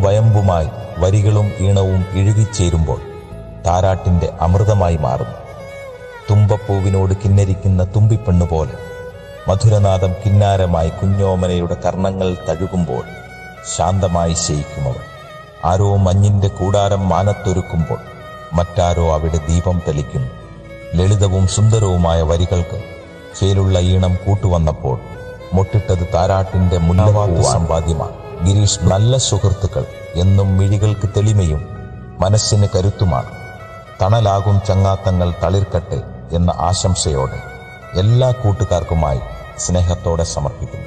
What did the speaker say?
വയമ്പുമായി വരികളും ഈണവും ഇഴുകിച്ചേരുമ്പോൾ താരാട്ടിന്റെ അമൃതമായി മാറുന്നു. തുമ്പപ്പൂവിനോട് കിന്നരിക്കുന്ന തുമ്പിപ്പെണ്ണു പോലെ മധുരനാദം കിന്നാരമായി കുഞ്ഞോമനയുടെ കർണങ്ങൾ തഴുകുമ്പോൾ ശാന്തമായി ശയിക്കുമവൾ. ആരോ മഞ്ഞിന്റെ കൂടാരം മാനത്തൊരുക്കുമ്പോൾ മറ്റാരോ അവിടെ ദീപം തെളിക്കുന്നു. ലളിതവും സുന്ദരവുമായ വരികൾക്ക് ചേലുള്ള ഈണം കൂട്ടുവന്നപ്പോൾ മുട്ടിട്ടത് താരാട്ടിന്റെ മുല്ലവാക്ക് സമ്പാദ്യമാണ്. ഗിരീഷ് നല്ല സുഹൃത്തുക്കൾ എന്നും മിഴികൾക്ക് തെളിമയും മനസ്സിന് കരുത്തുമാണ്. തണലാകും ചങ്ങാത്തങ്ങൾ തളിർക്കട്ടെ എന്ന ആശംസയോടെ എല്ലാ കൂട്ടുകാർക്കുമായി സ്നേഹത്തോടെ സമർപ്പിക്കുന്നു.